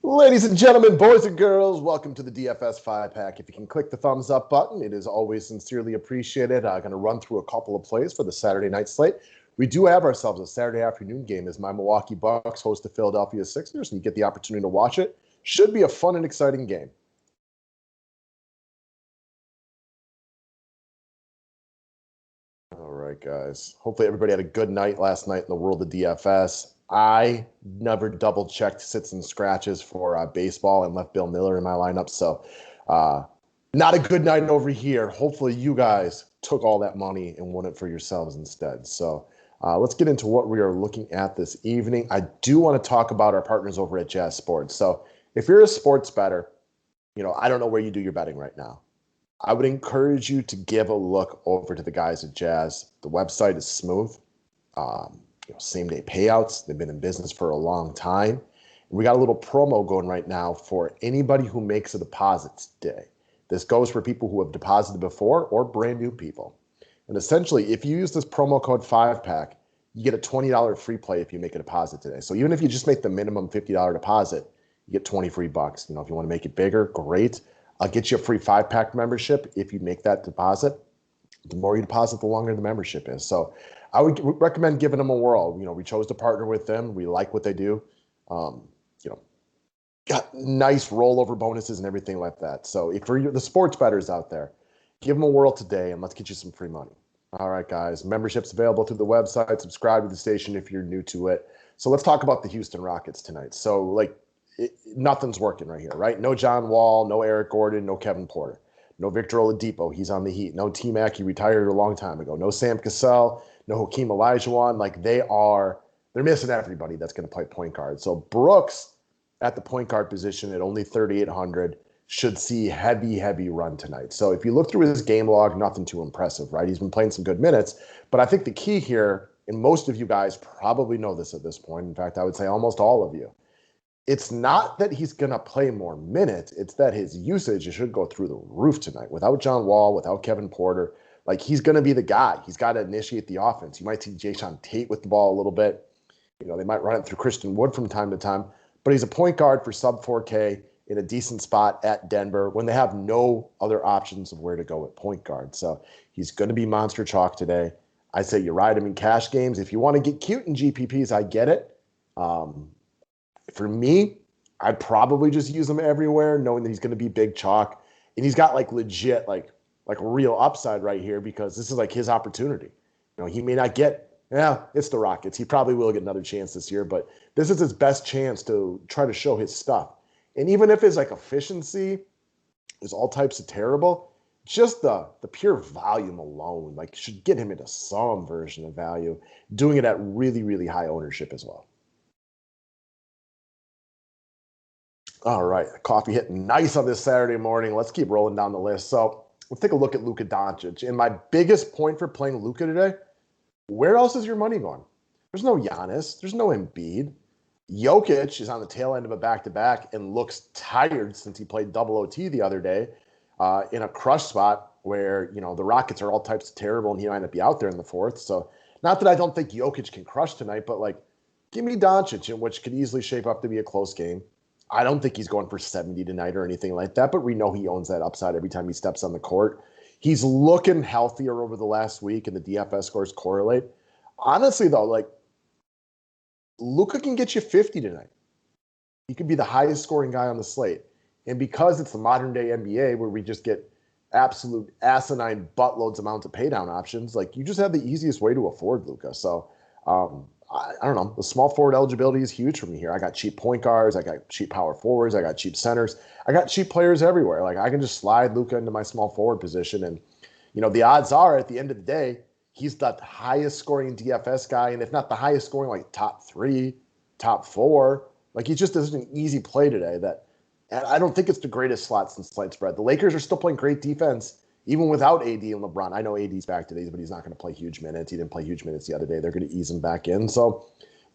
Ladies and gentlemen, boys and girls, welcome to the DFS 5-Pack. If you can click the thumbs up button, it is always sincerely appreciated. I'm going to run through a couple of plays for the Saturday night slate. We do have ourselves a Saturday afternoon game as my Milwaukee Bucks host the Philadelphia Sixers, and you get the opportunity to watch it. Should be a fun and exciting game. All right, guys. Hopefully everybody had a good night last night in the world of DFS. I never double-checked sits and scratches for baseball and left Bill Miller in my lineup, so not a good night over here. Hopefully you guys took all that money and won it for yourselves instead. So let's get into what we are looking at this evening. I do want to talk about our partners over at Jazz Sports. So if you're a sports bettor, I don't know where you do your betting right now. I would encourage you to give a look over to the guys at Jazz. The website is smooth. Same-day payouts. They've been in business for a long time. And we got a little promo going right now for anybody who makes a deposit today. This goes for people who have deposited before or brand new people. And essentially, if you use this promo code 5-Pack, you get a $20 free play if you make a deposit today. So even if you just make the minimum $50 deposit, you get 20 free bucks. If you want to make it bigger, great. I'll get you a free 5-Pack membership if you make that deposit. The more you deposit, the longer the membership is. So I would recommend giving them a whirl. We chose to partner with them. We like what they do. Got nice rollover bonuses and everything like that. So if for the sports bettors out there, give them a whirl today and let's get you some free money. All right, guys. Membership's available through the website. Subscribe to the station if you're new to it. So let's talk about the Houston Rockets tonight. So, nothing's working right here, right? No John Wall, no Eric Gordon, no Kevin Porter. No Victor Oladipo, he's on the Heat. No T-Mac, he retired a long time ago. No Sam Cassell, no Hakeem Olajuwon. They're missing everybody that's going to play point guard. So Brooks at the point guard position at only 3,800 should see heavy run tonight. So if you look through his game log, nothing too impressive, right? He's been playing some good minutes. But I think the key here, and most of you guys probably know this at this point, in fact, I would say almost all of you, it's not that he's going to play more minutes. It's that his usage should go through the roof tonight. Without John Wall, without Kevin Porter, he's going to be the guy. He's got to initiate the offense. You might see Jayshawn Tate with the ball a little bit. They might run it through Christian Wood from time to time. But he's a point guard for sub 4K in a decent spot at Denver when they have no other options of where to go at point guard. So he's going to be monster chalk today. I say you ride him in cash games. If you want to get cute in GPPs, I get it. For me, I'd probably just use him everywhere, knowing that he's going to be big chalk. And he's got legit, real upside right here because this is his opportunity. He may not get, it's the Rockets. He probably will get another chance this year, but this is his best chance to try to show his stuff. And even if his efficiency is all types of terrible, just the pure volume alone, should get him into some version of value, doing it at really high ownership as well. All right, coffee hitting nice on this Saturday morning. Let's keep rolling down the list. So let's take a look at Luka Doncic. And my biggest point for playing Luka today, where else is your money going? There's no Giannis. There's no Embiid. Jokic is on the tail end of a back-to-back and looks tired since he played double OT the other day in a crush spot where, the Rockets are all types of terrible and he might not be out there in the fourth. So not that I don't think Jokic can crush tonight, but give me Doncic, which could easily shape up to be a close game. I don't think he's going for 70 tonight or anything like that, but we know he owns that upside every time he steps on the court. He's looking healthier over the last week, and the DFS scores correlate. Honestly, though, Luka can get you 50 tonight. He could be the highest scoring guy on the slate. And because it's the modern-day NBA where we just get absolute asinine buttloads amounts of paydown options, you just have the easiest way to afford Luka. So, I don't know. The small forward eligibility is huge for me here. I got cheap point guards. I got cheap power forwards. I got cheap centers. I got cheap players everywhere. I can just slide Luka into my small forward position. And, the odds are at the end of the day, he's the highest scoring DFS guy. And if not the highest scoring, top 3, top 4, he just is an easy play today and I don't think it's the greatest slot since slight spread. The Lakers are still playing great defense. Even without AD and LeBron. I know AD's back today, but he's not going to play huge minutes. He didn't play huge minutes the other day. They're going to ease him back in. So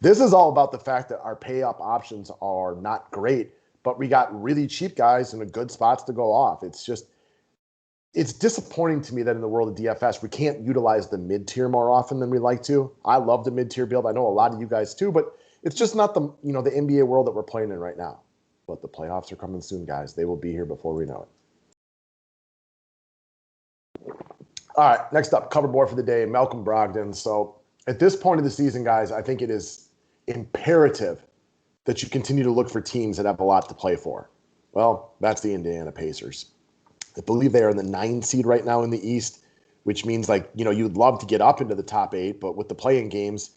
this is all about the fact that our pay-up options are not great, but we got really cheap guys in the good spots to go off. It's disappointing to me that in the world of DFS, we can't utilize the mid-tier more often than we like to. I love the mid-tier build. I know a lot of you guys too, but it's just not the NBA world that we're playing in right now. But the playoffs are coming soon, guys. They will be here before we know it. All right, next up, cover board for the day, Malcolm Brogdon. So at this point of the season, guys, I think it is imperative that you continue to look for teams that have a lot to play for. Well, that's the Indiana Pacers. I believe they are in the 9 seed right now in the East, which means you'd love to get up into the top 8, but with the play-in games,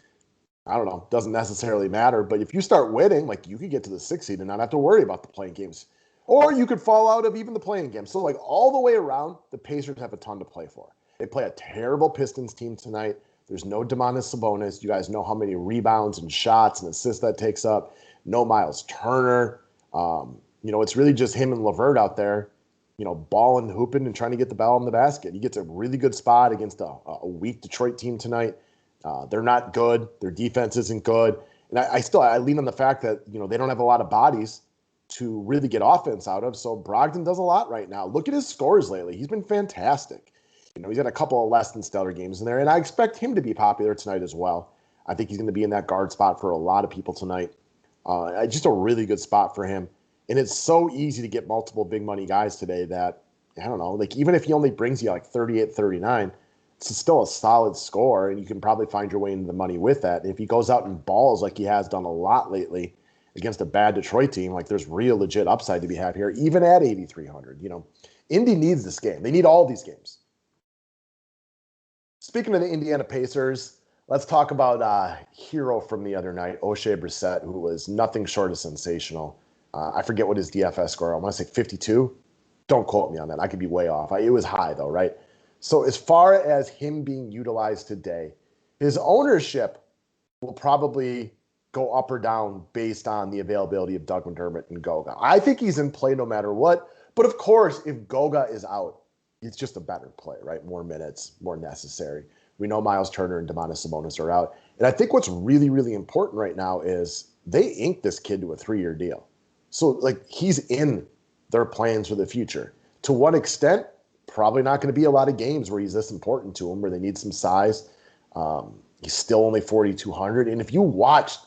I don't know, doesn't necessarily matter. But if you start winning, you could get to the 6 seed and not have to worry about the play-in games. Or you could fall out of even the play-in games. So all the way around, the Pacers have a ton to play for. They play a terrible Pistons team tonight. There's no Domantas Sabonis. You guys know how many rebounds and shots and assists that takes up. No Miles Turner. It's really just him and LeVert out there, balling, hooping, and trying to get the ball in the basket. He gets a really good spot against a weak Detroit team tonight. They're not good. Their defense isn't good. And I lean on the fact that, they don't have a lot of bodies to really get offense out of. So Brogdon does a lot right now. Look at his scores lately. He's been fantastic. He's got a couple of less than stellar games in there, and I expect him to be popular tonight as well. I think he's going to be in that guard spot for a lot of people tonight. Just a really good spot for him. And it's so easy to get multiple big money guys today that, I don't know, even if he only brings you 38, 39, it's still a solid score, and you can probably find your way into the money with that. And if he goes out and balls like he has done a lot lately against a bad Detroit team, there's real legit upside to be had here, even at 8,300. Indy needs this game. They need all these games. Speaking of the Indiana Pacers, let's talk about a hero from the other night, OSHAE Brissett, who was nothing short of sensational. I forget what his DFS score. I want to say 52. Don't quote me on that. I could be way off. It was high, though, right? So as far as him being utilized today, his ownership will probably go up or down based on the availability of Doug McDermott and Goga. I think he's in play no matter what. But, of course, if Goga is out, it's just a better play, right? More minutes, more necessary. We know Miles Turner and Domantas Sabonis are out. And I think what's really, really important right now is they inked this kid to a 3-year deal. So, he's in their plans for the future. To what extent? Probably not going to be a lot of games where he's this important to them, where they need some size. He's still only 4,200. And if you watched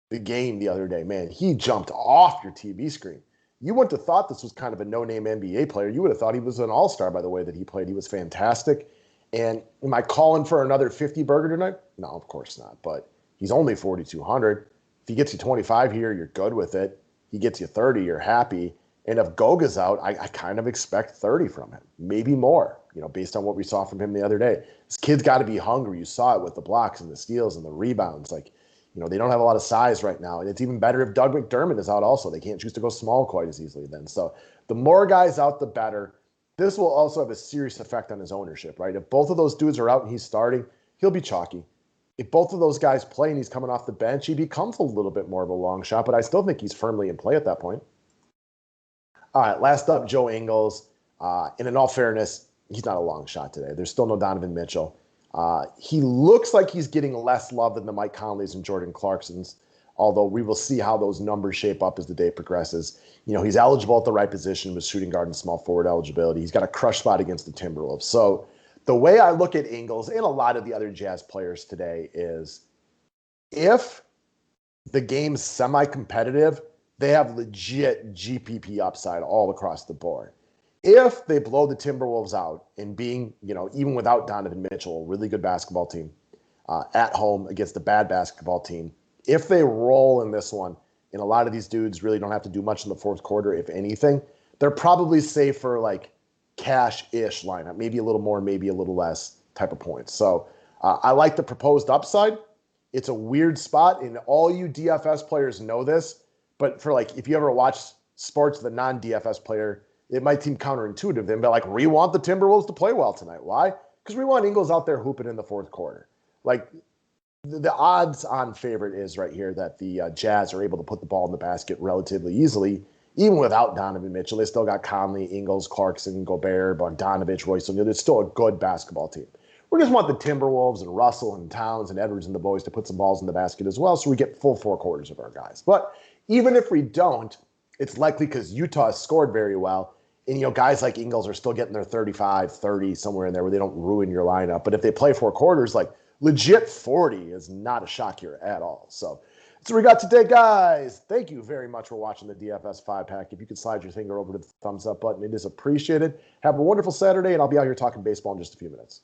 the game the other day, man, he jumped off your TV screen. You wouldn't have thought this was kind of a no-name NBA player. You would have thought he was an all-star by the way that he played. He was fantastic. And am I calling for another 50 burger tonight? No, of course not. But he's only 4,200. If he gets you 25 here, you're good with it. He gets you 30, you're happy. And if Goga's out, I kind of expect 30 from him, maybe more, based on what we saw from him the other day. This kid's got to be hungry. You saw it with the blocks and the steals and the rebounds. They don't have a lot of size right now. And it's even better if Doug McDermott is out also. They can't choose to go small quite as easily then. So the more guys out, the better. This will also have a serious effect on his ownership, right? If both of those dudes are out and he's starting, he'll be chalky. If both of those guys play and he's coming off the bench, he becomes a little bit more of a long shot, but I still think he's firmly in play at that point. All right, last up, Joe Ingles. And in all fairness, he's not a long shot today. There's still no Donovan Mitchell. He looks like he's getting less love than the Mike Conleys and Jordan Clarksons, although we will see how those numbers shape up as the day progresses. He's eligible at the right position with shooting guard and small forward eligibility. He's got a crush spot against the Timberwolves. So the way I look at Ingles and a lot of the other Jazz players today is if the game's semi-competitive, they have legit GPP upside all across the board. If they blow the Timberwolves out and being, even without Donovan Mitchell, a really good basketball team at home against a bad basketball team, if they roll in this one, and a lot of these dudes really don't have to do much in the fourth quarter, if anything, they're probably safe for cash-ish lineup, maybe a little more, maybe a little less type of points. So I like the proposed upside. It's a weird spot, and all you DFS players know this, but for if you ever watch sports with a non-DFS player, it might seem counterintuitive. They'd be like, we want the Timberwolves to play well tonight. Why? Because we want Ingles out there hooping in the fourth quarter. The odds-on favorite is right here that the Jazz are able to put the ball in the basket relatively easily, even without Donovan Mitchell. They still got Conley, Ingles, Clarkson, Gobert, Bogdanovich, Royce O'Neal. It's still a good basketball team. We just want the Timberwolves and Russell and Towns and Edwards and the boys to put some balls in the basket as well, so we get full 4 quarters of our guys. But even if we don't, it's likely because Utah scored very well. And, guys like Ingles are still getting their 35, 30, somewhere in there where they don't ruin your lineup. But if they play 4 quarters, legit 40 is not a shock here at all. So So we got today, guys. Thank you very much for watching the DFS 5-pack. If you could slide your finger over to the thumbs up button, it is appreciated. Have a wonderful Saturday, and I'll be out here talking baseball in just a few minutes.